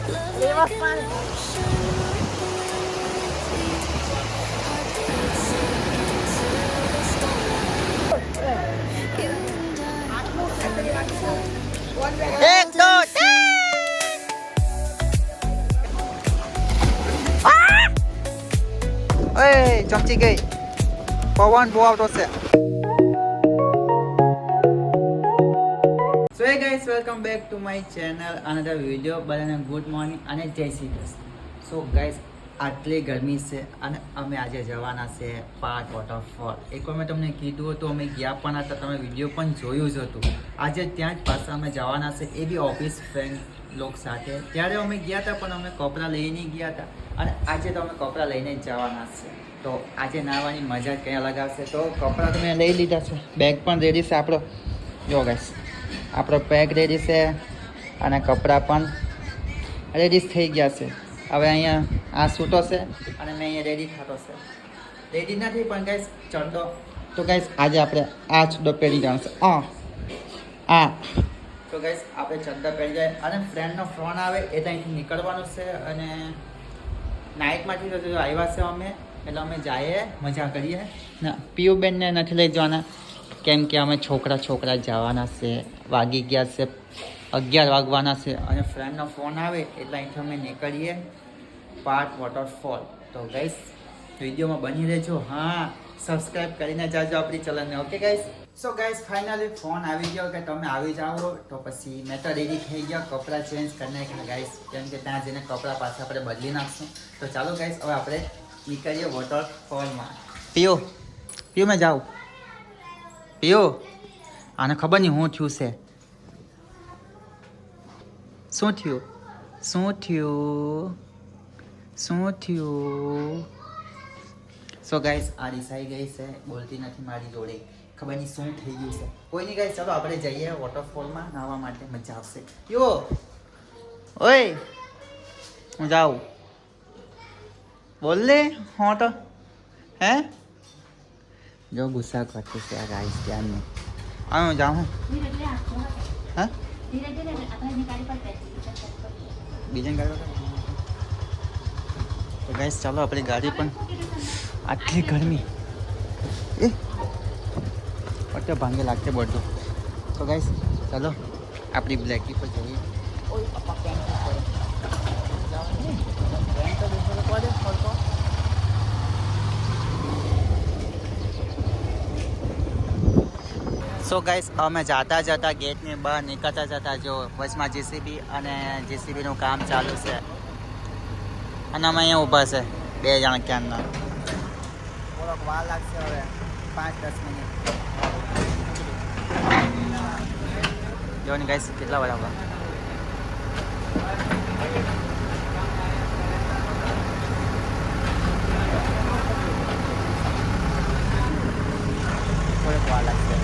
એક દો ઓય ચમચી ગઈ પવન બહુ આવતો છે. So hey guys, welcome back to my channel another video. બધાને ગુડ મોર્નિંગ અને જય શ્રી કૃષ્ણ. સો ગાઈસ, આટલી ગરમી છે અને અમે આજે જવાના છે પાટ વોટરફોલ. એકવાર મેં તમને કીધું હતું, અમે ગયા પણ હતા, તમે વિડીયો પણ જોયું જ હતું. આજે ત્યાં જ પાછા અમે જવાના છે, એ બી ઓફિસ ફ્રેન્ડ લોક સાથે. ત્યારે અમે ગયા હતા પણ અમે કપડાં લઈને ગયા હતા અને આજે તો અમે કપડાં લઈને જ જવાના છે. તો આજે નાહવાની મજા જ કંઈ અલગ આવશે. તો કપડાં તો મેં લઈ લીધા છે, બેગ પણ રેડી છે આપણો. જો ગાઈસ, આપણો પેક રેડી છે અને કપડાં પણ રેડી થઈ ગયા છે. હવે અહીંયા આ સૂટો છે અને મેં અહીંયા રેડી થતો છે. રેડી નથી પણ ગાઈસ ચડ્ડો. તો ગાઈસ આજે આપણે આ ચડ્ડો પહેરી જવાનું છે. તો ગાઈસ આપણે ચડ્ડા પહેરી જાય અને ફ્રેન્ડનો ફોન આવે એટલે અહીંથી નીકળવાનું છે. અને નાઇટમાંથી તો આવ્યા છે અમે, એટલે અમે જઈએ મજા કરીએ. ના, પીયુબેનને નથી લઈ જવાના કેમ કે અમે છોકરા જવાના છે. વાગી ગયા છે 11 વાગવાના છે અને ફ્રેન્ડનો ફોન આવે એટલે અહીંથી અમે નીકળીએ પાટ વોટરફોલ. તો ગાઈસ વિડીયોમાં બની રહેજો. હા, સબસ્ક્રાઈબ કરીને જાજો આપણી ચેનલને. Okay guys. So guys, finally phone આવી ગયો કે તમે આવી જાઓ. તો પછી મેં તો રેડી થઈ ગયા, કપડાં ચેન્જ કરી નાખ્યા ગાઈસ, કેમ કે ત્યાં જઈને કપડાં પાછા આપણે બદલી નાખશું. તો ચાલો ગાઈસ, હવે આપણે નીકળીએ વોટરફોલમાં. પીઓ મેં જાઉં. પીઓ, આને ખબર નહીં હું થયું છે. શું થયું? સો ગાઈસ, આ રિસાઈ ગઈ છે, બોલતી નથી મારી જોડે. ખબર નહીં શું થઈ ગયું છે. કોઈ નહીં ગાઈસ, ચાલો આપણે જઈએ વોટરફોલમાં નાહવા માટે, મજા આવશે. યો ઓય, હું જાઉં. બોલ લે હું તો હે જો ગુસ્સા કરતી છે આ ગાઈસ ત્યાંની. હા, હું જાઉં. હા, બીજાની ગાડી. તો ગાઈસ ચાલો, આપણી ગાડી પણ આટલી ગરમી પટ્ટે ભાંગે લાગશે બધું. તો ગાઈસ ચાલો આપણી બ્લેકી પર જઈએ. ઓય પપ્પા કેમ પડે તો બેસવાનો પડે ફરતો. સો ગાઈસ, અમે જતા ગેટની બહાર નીકળતા જતા જો વચમાં જેસીબી અને જેસીબીનું કામ ચાલુ છે અને અમે અહીંયા ઊભા છે 2 જણા ક્યારના. થોડોક વાર લાગશે, હવે 5-10 મિનિટ. જો ને ગાઈસ કેટલા બરાબર. થોડોક વાર લાગશે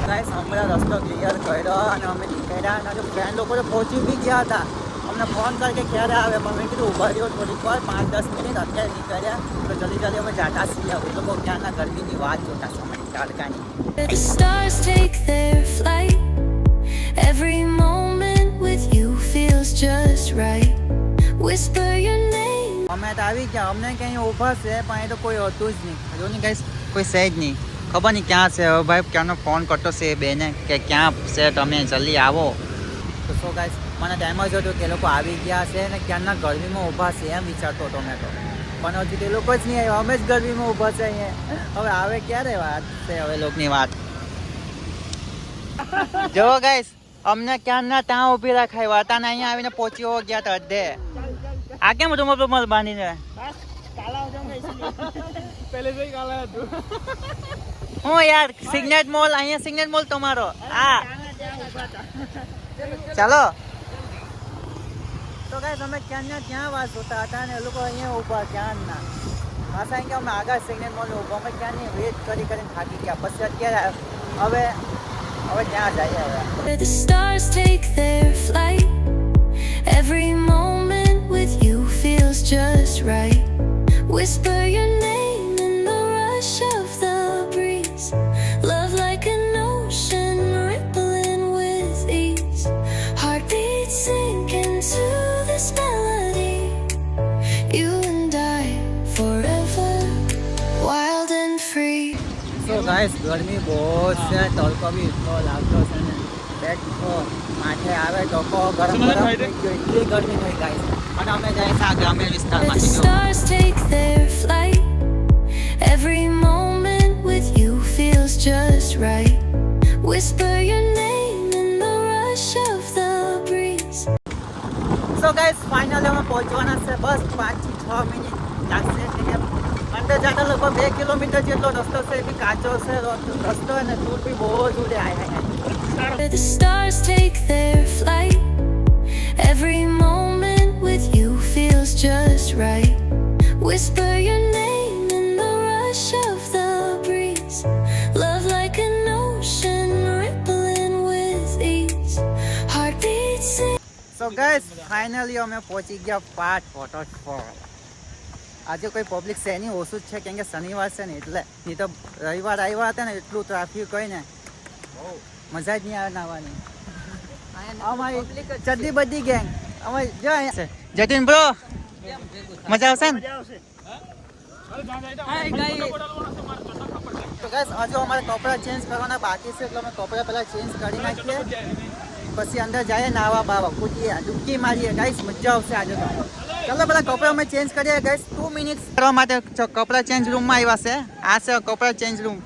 ગાઈસ. હમણાં રસ્તો ક્લિયર કર્યો અને અમે નીકળ્યા અને ફ્રેન્ડ લોકો તો પહોંચી બી ગયા હતા. અમને ફોન ਕਰਕੇ ક્યારે આવે પણ મેં કીધું ઊભા રહ્યો થોડીક વાર, 5-10 મિનિટ. અત્યારે નીકળ્યા તો જલ્દી અમે જાતા છીએ. એ લોકો ક્યાંના ગરમીની વાત જોતા સમય તડકાની. The stars take their flight. Every moment with you feels just right. Whisper your name. અમે તો આવી ગયા, અમને ક્યાંય ઊભા છે પણ એ તો કોઈ હતું જ નહીં. જો ને ગાઈસ, કોઈ છે જ નહીં. ખબર નહીં ક્યાં છે. હવે ભાઈ ક્યાંનો ફોન કરતો છે એ બેને કે ક્યાં છે, તમે જલ્દી આવો. તો શું ગાઈસ, મને ટાઈમ જ હતો કે એ લોકો આવી ગયા છે ને ક્યાંના ગરમીમાં ઊભા છે એમ વિચારતો હતો મેં તો. પણ હજી તે લોકો જ નહીં આવ્યા, અમે જ ગરમીમાં ઊભા છે અહીંયા. હવે આવે ક્યારે વાત છે હવે લોકોની વાત. જો ગાઈસ, અમને ક્યાંના ત્યાં ઊભી રાખાય હતા ને અહીંયા આવીને પહોંચી ગયા હતા અડધે. આ કેમ રૂમલ બાંધીને હું યાર સિગ્નેટ મોલ, અહીંયા સિગ્નેટ મોલ તમારો. હા ચાલો. તો ગાઈસ, અમે ત્યાં વાત જોતા હતા ને એ લોકો અહીંયા ઊભા ક્યાંના. પાછા અહીં કે અમે આગળ સિગ્નેટ મોલ ઊભા. અમે ક્યાંની વેટ કરીને થાકી ગયા. પછી અત્યારે હવે ત્યાં જઈએ. હવે The stars take their flight. Every moment with you feels just right. Whisper your name in the rush of the breeze. Love like an ocean rippling with ease. Heartbeat guys ગરમી બહુ છે, તડકો બી એટલો લાગતો છે ને બેટ તો માથે આવે તો ગરમ ગરમ થઈ ગયો, એટલી ગરમી થઈ ગાઈસ. અને અમે જાય છે આ ગ્રામ્ય Let the વિસ્તારમાંથી. જો stars take their flight. Every moment with you feels just right. Whisper your name in the rush of the breeze. So guys finally અમે પહોંચવાના છે, બસ 5 થી 6 મિનિટ લાગશે. એટલે કે અંદર જતા લગભગ 2 કિલોમીટર જેટલો રસ્તો છે, એ બી કાચો છે રસ્તો, અને દૂર બી બહુ દૂર આય. Let the stars take their flight. Every moment with you feels just right. Whisper your name in the rush of the breeze. Love like an ocean rippling with ease. Heartbeats sing. So guys finally અમે પહોંચી ગયા પાટ waterfall. આજે કોઈ public છે નહીં, ઓછું જ છે, કેમ કે શનિવાર છે ને એટલે. નહીં તો રવિવાર આવ્યા હતા ને એટલું ટ્રાફિક હોય ને મજા જ નહીં આવે નાવાની. અમારી ચડ્ડી બધી ગેંગ અમે જો અહીંયા છે. જતીન બ્રો મજા આવશે ને? તો ગાઈસ હજુ અમારે કપડાં ચેન્જ કરવાના બાકી છે, એટલે અમે કપડાં પહેલાં ચેન્જ કરી નાખીએ, પછી અંદર જઈએ નાવા બાવા કૂદીએ, ડૂબકી મારીએ. ગાઈસ મજા આવશે આજે તો. ચાલો પેલા કપડાં અમે ચેન્જ કરીએ ગાઈસ. 2 મિનિટ્સ કરવા માટે કપડાં ચેન્જ રૂમમાં આવ્યા છે. આ છે કપડાં ચેન્જ રૂમ.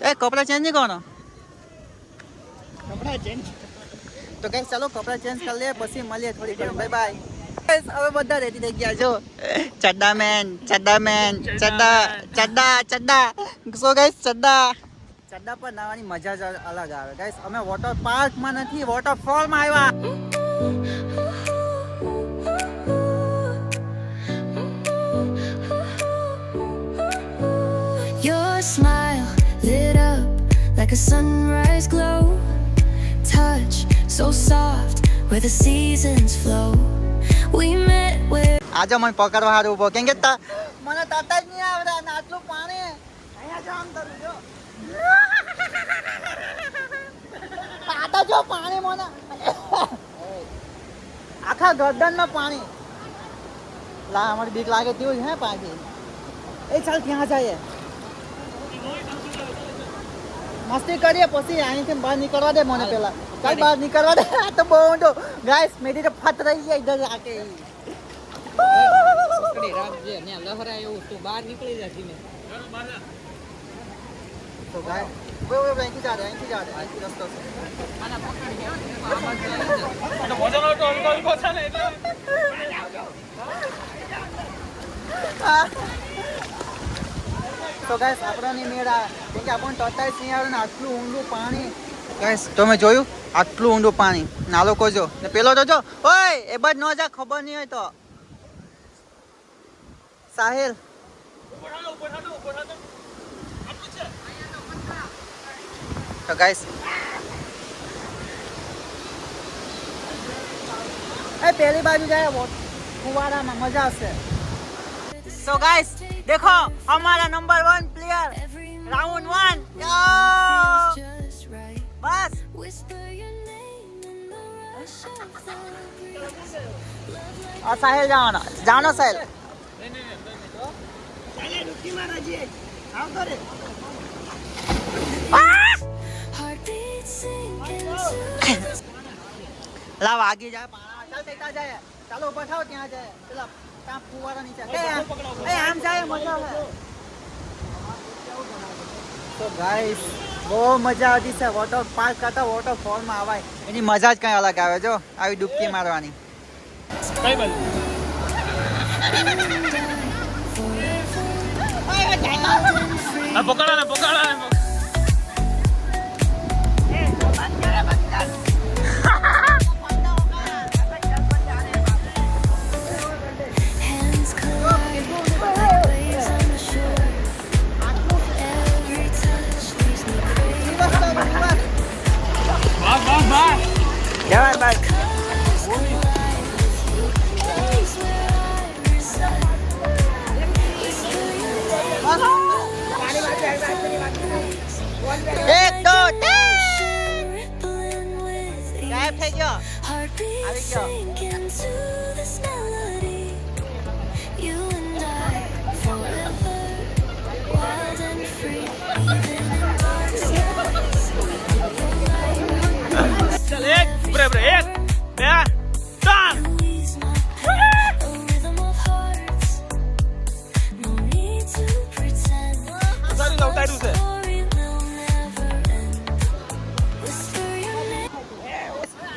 એ કપડાં ચેન્જ નહીં કરવાનો, કપડાં ચેન્જ. તો ગાઈસ ચાલો કપડાં ચેન્જ કરી લઈએ, પછી મળીએ થોડી વાર. Bye bye. હવે બધા રેડી થઈ ગયા. જો ચડ્ડા મેન ચડ્ડા. સો ગાઈસ ચડ્ડા પર નાવાની મજા જ અલગ આવે. ગાઈસ અમે વોટર પાર્કમાં નથી, વોટરફોલમાં આવ્યા. Your smile lit up like a sunrise glow. Touch so soft where the seasons flow. We met where આજે મને પકડવા હારું ઉભો, કેમ કે મને તરતા જ નહીં આવડે ને આટલું પાણી અહીંયા જામ કરું. જો પાટા જો પાણી મને આખા ગરદનમાં પાણી. લા અમારી બીક લાગે તેવું જ હે પાછી. એ ચાલ ત્યાં જઈએ, મસ્તી કરીએ, પછી અહીંથી બહાર નીકળવા દે મને પેલા. ચાલ બહાર નીકળવા દે. આ તો બહુ ઊંડો ગાઈસ, મેરી તો ફટ રહી જાય ઇધર આકે. પકડી રાખજે ને લહરાય એવું તું બહાર નીકળી જા ધીમે. તો ગાઈસ અહીંથી જા દે, અહીંથી રસ્તો છે. આના પકડી ગયો ને આમાં જ લઈ જા. અને મજાનો તો અલગો છે ને એટલે તો ગાઈસ આપણને મેળા, કેમ કે આપણને તરતા નહીં આવે ને આટલું ઊંડું પાણી. ગાઈસ તમે જોયું આટલું ઊંડું પાણી, ના લોકો જો ને પેલો તો જો, ઓય એ બાદ ન જા, ખબર નહીં હોય તો. સાહિલ તો ગાઈસ એ પેલી બાજુ જાય ફુવારામાં મજા આવશે. So guys, देखो हमारा number 1 player round 1 just right. बस. Whisper your name in the rush of the breeze. और साहिल जानो साहिल. Heartbeats sink into લાવ આગે જાય પાણા. ચાલ તેતા જાય, ચાલો બઠાવ ત્યાં જાય. પેલા ત્યાં ફુવારા નીચે એ આમ જાય મજા આવે. તો ગાઈસ બહુ મજા આવતી છે. વોટર પાર્ક કરતા વોટરફોલમાં આવાય, એની મજા જ કંઈ અલગ આવે. જો આવી ડૂબકી મારવાની. કઈ બાજુ આ પકડા ને hands collide like waves on the shore. Every touch leaves me craving. ભાગ જવાય by. Colors collide with you. Place where I reside. Whisper your name. એક દો Ocean rippling with ગાયબ થઈ ગયો. heartbeats go. sink into this melody. You and I forever, wild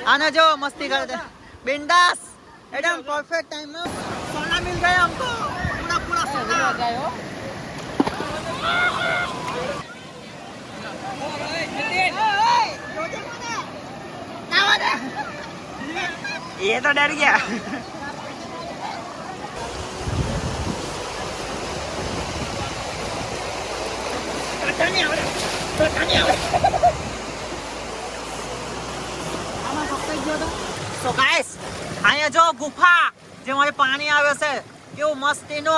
आना जो मस्ती करते बिंदास एकदम परफेक्ट टाइम में सोना मिल गया हमको पूरा पूरा सोना જાય હો ये तो डर गया So guys, અહીંયા જો ગુફા જે મારે પાણી આવે છે કેવું મસ્તીનો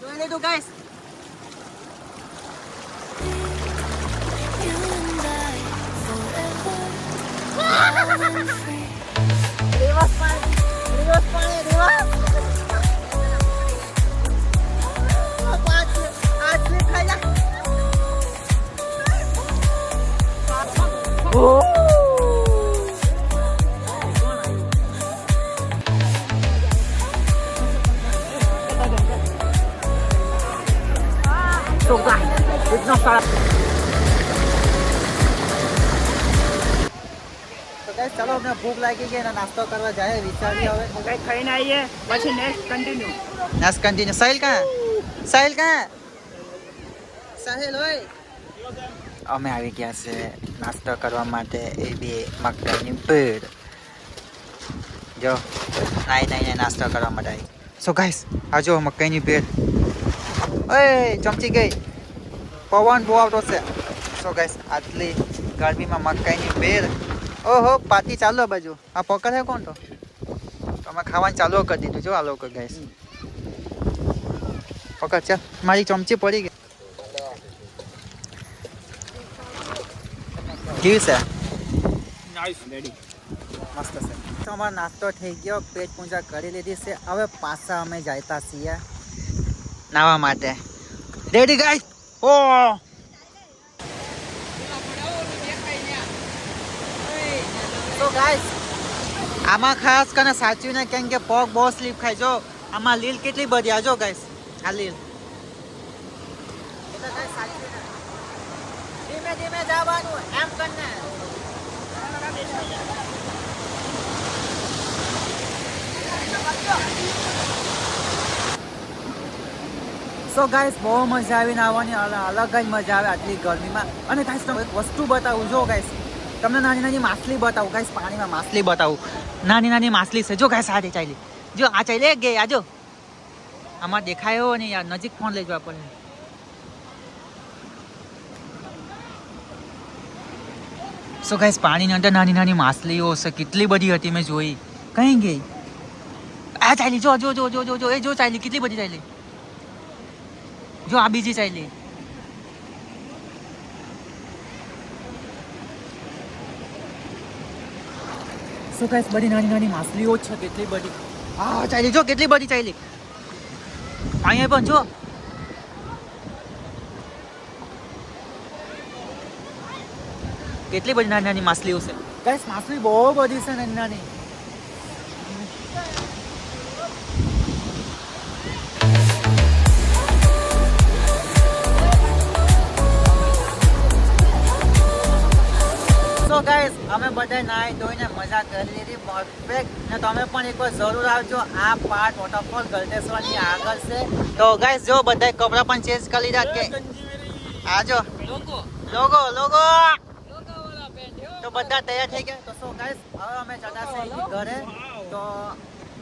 જોઈ લીધું guys You and I forever. Wild and free. દિવસ પાણી आज भी खाई जा इतना सारा तो गाइस चलो अમને ભૂખ લાગી ગઈ અને નાસ્તો કરવા જાય વિચારી હવે કઈ ખાઈને આવીએ પછી નેક્સ્ટ કન્ટિન્યુ સાહિલ કहाँ સાહિલ હોય અમે આવી ગયા છે નાસ્તો કરવા માટે એ બી મકાઈની પેડ જો નાઈ નાસ્તો કરવા માટે આવી સો ગાઈસ આ જો મકાઈની પેડ ઓય ચમચી ગઈ પવન બહુ આવતો છે સો ગાઈસ આટલી ગરમીમાં મકાઈની પેડ ઓહો પાર્ટી ચાલો બાજુ આ પકડ હે કોણ તો અમે ખાવાનું ચાલુ કરી દીધું જો આ લોકો ગાઈસ પકડ ચાલ મારી ચમચી પડી ગઈ કેવી છે નાઈસ રેડી મસ્ત છે તો અમારો નાસ્તો થઈ ગયો પેટ પૂજા કરી લીધી છે હવે પાછા અમે જતા છીએ નાવા માટે રેડી ગાઈસ ઓ તો ગાઈસ આમાં ખાસ કરીને સાચવીને કેમ કે પગ બહુ સ્લીપ ખાય જો આમાં લીલ કેટલી બધી આ જો ગાઈસ આ લીલ એટલે ગાઈસ સાચવીને ધીમે ધીમે જવાનું એમ કરીને સો ગાઈસ બહુ મજા આવી નાવાની અલગ જ મજા આવે આટલી ગરમીમાં અને ગાઈસ તમને એક વસ્તુ બતાવું જો ગાઈસ તમને નાની નાની માછલી બતાવું ગાઈસ પાણીમાં માછલી બતાવું નાની નાની માછલી છે જો ગાઈસ આ ચાલી જો આ ચાલી ગઈ આ જો આમાં દેખાયો ને યાર નજીક ફોન લઈ જવા પડે સો ગાઈસ પાણીની અંદર નાની નાની માછલીઓ છે કેટલી બધી હતી મેં જોઈ કઈ ગઈ આ ચાલી જો જો જો જો જો એ જો ચાલી કેટલી બધી ચાલી જો આ બીજી ચાલી સો ગાઈસ બધી નાની નાની માછલીઓ છે કેટલી બધી આ ચાલી જો કેટલી બધી ચાલી અહીંયા પણ જો કેટલી બધી નાની નાની માછલીઓ છે ગાઈસ માછલી બહુ બધી છે નાની નાની સો ગાઈસ અમે બધા નાઈ ધોઈને મજા કરી લીધી પરફેક્ટ ને તમે પણ એકવાર જરૂર આવજો આ પાર્ટ વોટરફોલ ગલતેશ્વરની આગળ છે તો ગાઈસ જો બધાય કપડાં પણ ચેન્જ કરી લીધા કે આજો લોગો તો બધા તૈયાર થઈ ગયા તો સો ગાઈસ હવે અમે જતા છીએ ઘરે તો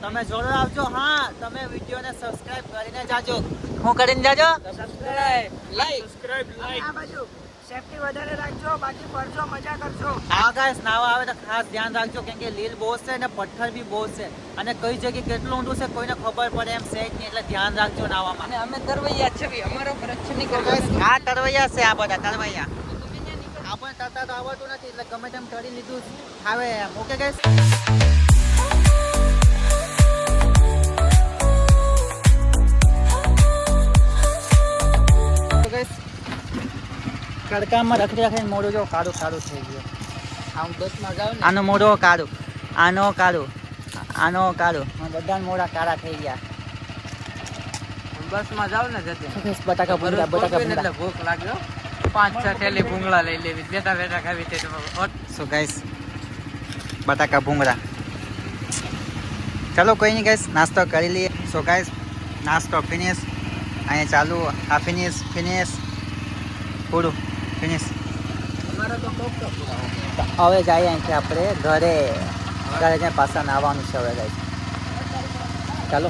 તમે જરૂર આવજો હા તમે વિડીયોને સબસ્ક્રાઇબ કરીને જાજો હું કરીને જાજો સબસ્ક્રાઇબ લાઈક આ બાજુ સેફટી વધારે રાખજો બાકી ફરજો મજા કરજો હા ગાઈસ નાવા આવે તો ખાસ ધ્યાન રાખજો કેમ કે લીલ બહુ છે અને પથ્થર બી બહુ છે અને કઈ જગ્યાએ કેટલું ઊંડું છે કોઈને ખબર પડે એમ છે જ નહીં એટલે ધ્યાન રાખજો નાવામાં અને અમે તરવૈયા છે ભઈ અમારો પર છે નહીં તો કરવો guys, આ તરવૈયા છે આ બધા તરવૈયા આપણે તરતા તો આવડતું નથી એટલે ગમે તેમ તરી લીધું આવે એમ ઓકે ગાઈસ કડકામાં રખડી રાખીને મોઢું જો કાળું કાળું થઈ ગયું આમ બસમાં જાવ ને આનો મોઢો કાળું આનો કાળું આનો કાળું બધાના મોઢા કાળા થઈ ગયા બસમાં જાવ ને જતે બટાકા ભૂંગળા બટાકા એટલે ભૂંગળા ભૂખ લાગ્યો 5-6 થેલી ભૂંગળા લઈ લેવી બેઠા બેઠા ખાવી તે સો ગાઈસ બટાકા ભૂંગળા. ચલો કોઈ નહીં ગાઈસ, નાસ્તો કરી લઈએ. સો ગાઈસ નાસ્તો ફિનિશ, અહીંયા ચાલુ, આ ફિનિશ પૂરું ફિનિશ. હવે જઈએ અહીંથી આપણે ઘરે જઈને પાછા નાહવાનું છે હવે ગાઈસ. ચાલો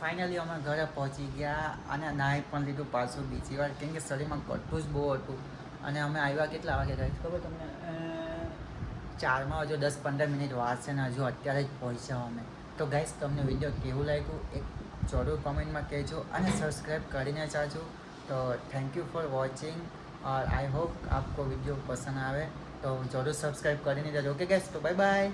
ફાઇનલી અમે ઘરે પહોંચી ગયા અને નાહી પણ લીધું પાછું બીજી વાર, કેમ કે શરીરમાં કટું જ બહુ હતું. અને અમે આવ્યા કેટલા વાગે ગાઈસ ખબર તમને? 4માં હજુ 10-15 મિનિટ વાર છે ને હજુ અત્યારે જ પહોંચ્યા અમે. તો ગાઈસ તમને વિડીયો કેવું લાગ્યું એક જરૂર કમેન્ટમાં કહેજો અને સબસ્ક્રાઈબ કરીને જાજો. તો થેન્ક યુ ફોર વોચિંગ और आई होप आपको वीडियो पसंद आवे तो जरूर सब्सक्राइब કરીને જાજો. ઓકે ગાઈસ, તો બાય બાય.